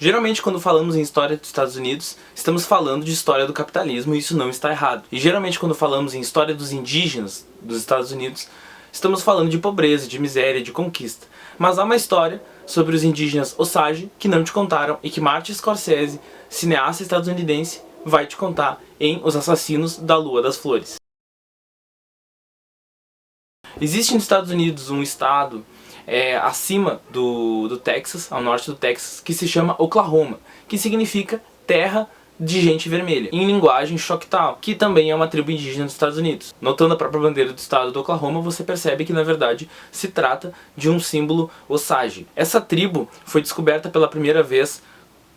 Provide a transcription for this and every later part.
Geralmente quando falamos em história dos Estados Unidos, estamos falando de história do capitalismo e isso não está errado. E geralmente quando falamos em história dos indígenas dos Estados Unidos, estamos falando de pobreza, de miséria, de conquista. Mas há uma história sobre os indígenas Osage que não te contaram e que Martin Scorsese, cineasta estadunidense, vai te contar em Os Assassinos da Lua das Flores. Existe nos Estados Unidos um estado acima do Texas, ao norte do Texas, que se chama Oklahoma, que significa terra de gente vermelha, em linguagem Choctaw, que também é uma tribo indígena dos Estados Unidos. Notando a própria bandeira do estado do Oklahoma, você percebe que na verdade se trata de um símbolo Osage. Essa tribo foi descoberta pela primeira vez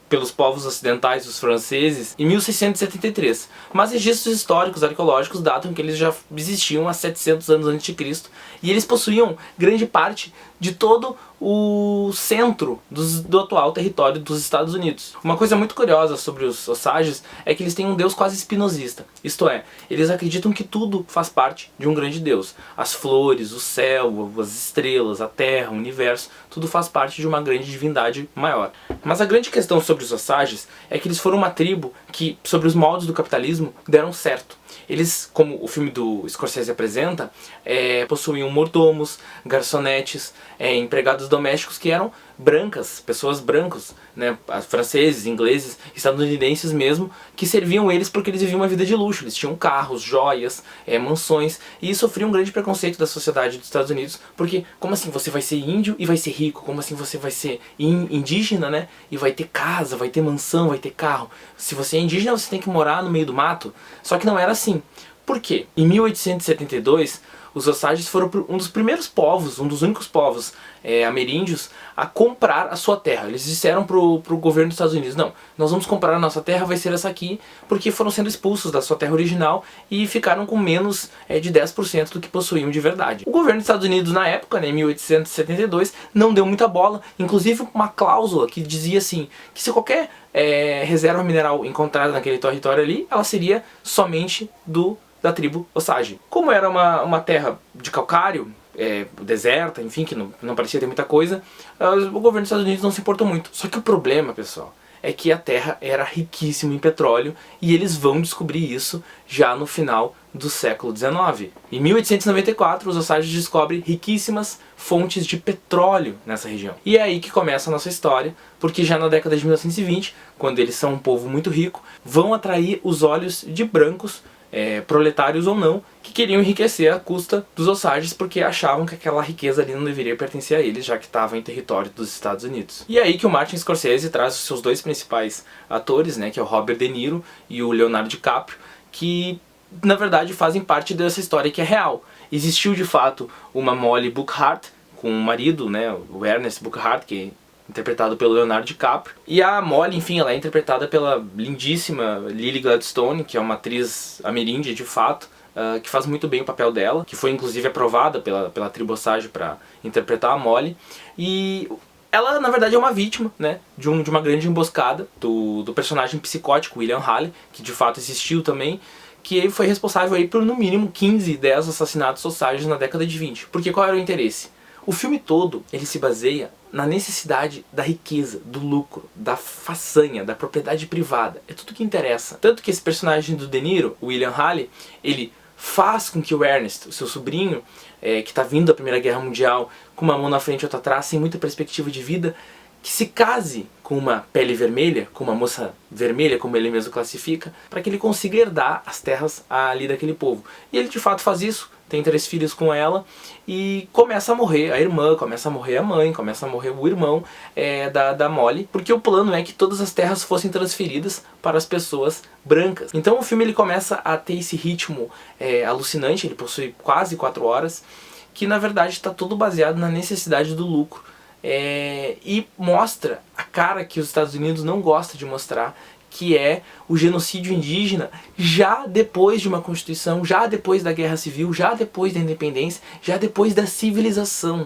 pelos povos ocidentais, os franceses, em 1673. Mas registros históricos arqueológicos datam que eles já existiam há 700 anos antes de Cristo e eles possuíam grande parte de todo o centro do atual território dos Estados Unidos. Uma coisa muito curiosa sobre os Osages é que eles têm um deus quase espinosista. Isto é, eles acreditam que tudo faz parte de um grande deus. As flores, o céu, as estrelas, a terra, o universo, tudo faz parte de uma grande divindade maior. Mas a grande questão sobre os Osages é que eles foram uma tribo que, sobre os moldes do capitalismo, deram certo. Eles, como o filme do Scorsese apresenta, possuíam mordomos, garçonetes, empregados domésticos que eram brancas, pessoas brancas, né, franceses, ingleses, estadunidenses mesmo, que serviam eles porque eles viviam uma vida de luxo. Eles tinham carros, joias, mansões, e sofriam um grande preconceito da sociedade dos Estados Unidos, porque como assim você vai ser índio e vai ser rico? Como assim você vai ser indígena, né, e vai ter casa, vai ter mansão, vai ter carro? Se você é indígena você tem que morar no meio do mato? Só que não era assim. Por quê? Em 1872, os Osages foram um dos primeiros povos, um dos únicos povos ameríndios a comprar a sua terra. Eles disseram pro governo dos Estados Unidos: não, nós vamos comprar a nossa terra, vai ser essa aqui, porque foram sendo expulsos da sua terra original e ficaram com menos de 10% do que possuíam de verdade. O governo dos Estados Unidos na época, né, em 1872, não deu muita bola, inclusive uma cláusula que dizia assim, que se qualquer reserva mineral encontrada naquele território ali, ela seria somente da tribo Osage. Como era uma terra de calcário, deserta, enfim, que não parecia ter muita coisa, o governo dos Estados Unidos não se importou muito. Só que o problema, pessoal, é que a terra era riquíssima em petróleo e eles vão descobrir isso já no final do século XIX. Em 1894, os Osages descobrem riquíssimas fontes de petróleo nessa região. E é aí que começa a nossa história, porque já na década de 1920, quando eles são um povo muito rico, vão atrair os olhos de brancos, proletários ou não, que queriam enriquecer à custa dos Osages porque achavam que aquela riqueza ali não deveria pertencer a eles, já que estava em território dos Estados Unidos. E é aí que o Martin Scorsese traz os seus dois principais atores, né, que é o Robert De Niro e o Leonardo DiCaprio, que na verdade fazem parte dessa história que é real. Existiu de fato uma Molly Bookhart com o marido, né, o Ernest Bookhart, que interpretado pelo Leonardo DiCaprio. E a Molly, enfim, ela é interpretada pela lindíssima Lily Gladstone, que é uma atriz ameríndia de fato, que faz muito bem o papel dela, que foi inclusive aprovada pela tribo Osage para interpretar a Molly. E ela, na verdade, é uma vítima, né, de uma grande emboscada do personagem psicótico William Haley, que de fato existiu também, que foi responsável aí por no mínimo 15, 10 assassinatos Osages na década de 20. Porque qual era o interesse? O filme todo, ele se baseia na necessidade da riqueza, do lucro, da façanha, da propriedade privada. É tudo que interessa. Tanto que esse personagem do De Niro, o William Haley, ele faz com que o Ernest, o seu sobrinho, que está vindo da Primeira Guerra Mundial, com uma mão na frente e outra atrás, sem muita perspectiva de vida, que se case com uma pele vermelha, com uma moça vermelha, como ele mesmo classifica, para que ele consiga herdar as terras ali daquele povo. E ele de fato faz isso, tem 3 filhos com ela, e começa a morrer a irmã, começa a morrer a mãe, começa a morrer o irmão da Molly, porque o plano é que todas as terras fossem transferidas para as pessoas brancas. Então o filme ele começa a ter esse ritmo alucinante, ele possui quase 4 horas, que na verdade está todo baseado na necessidade do lucro. E mostra a cara que os Estados Unidos não gostam de mostrar, que é o genocídio indígena já depois de uma Constituição, já depois da Guerra Civil, já depois da independência, já depois da civilização.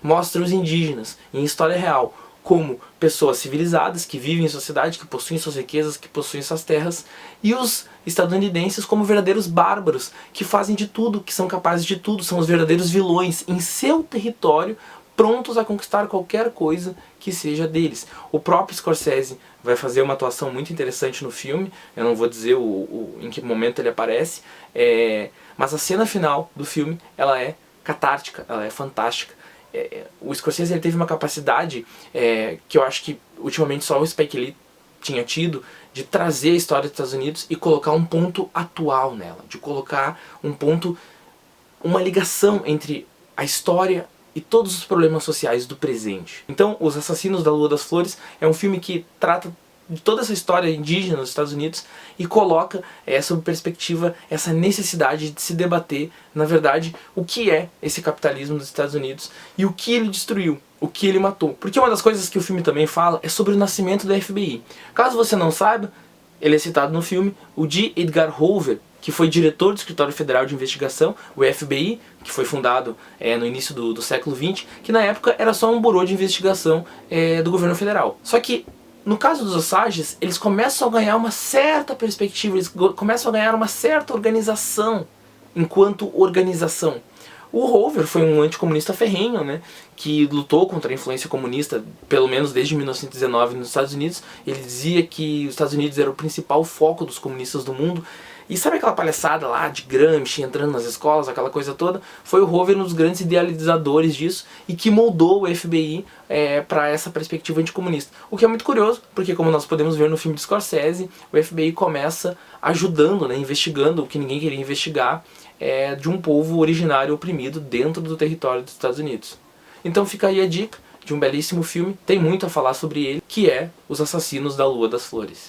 Mostra os indígenas, em história real, como pessoas civilizadas, que vivem em sociedade, que possuem suas riquezas, que possuem suas terras, e os estadunidenses como verdadeiros bárbaros, que fazem de tudo, que são capazes de tudo, são os verdadeiros vilões em seu território, prontos a conquistar qualquer coisa que seja deles. O próprio Scorsese vai fazer uma atuação muito interessante no filme, eu não vou dizer em que momento ele aparece, mas a cena final do filme, ela é catártica, ela é fantástica. O Scorsese ele teve uma capacidade que eu acho que ultimamente só o Spike Lee tinha tido, de trazer a história dos Estados Unidos e colocar um ponto atual nela, de colocar um ponto, uma ligação entre a história e todos os problemas sociais do presente. Então, Os Assassinos da Lua das Flores é um filme que trata de toda essa história indígena dos Estados Unidos e coloca sob perspectiva essa necessidade de se debater, na verdade, o que é esse capitalismo dos Estados Unidos e o que ele destruiu, o que ele matou. Porque uma das coisas que o filme também fala é sobre o nascimento da FBI. Caso você não saiba, ele é citado no filme, o J. Edgar Hoover, que foi diretor do Escritório Federal de Investigação, o FBI, que foi fundado no início do século XX, que na época era só um burô de investigação do governo federal. Só que no caso dos Osages, eles começam a ganhar uma certa perspectiva, eles começam a ganhar uma certa organização enquanto organização. O Hoover foi um anticomunista ferrenho, né, que lutou contra a influência comunista, pelo menos desde 1919 nos Estados Unidos. Ele dizia que os Estados Unidos era o principal foco dos comunistas do mundo. E sabe aquela palhaçada lá de Gramsci entrando nas escolas, aquela coisa toda? Foi o Hoover um dos grandes idealizadores disso e que moldou o FBI para essa perspectiva anticomunista. O que é muito curioso, porque como nós podemos ver no filme de Scorsese, o FBI começa ajudando, né, investigando o que ninguém queria investigar, de um povo originário oprimido dentro do território dos Estados Unidos. Então fica aí a dica de um belíssimo filme, tem muito a falar sobre ele, que é Os Assassinos da Lua das Flores.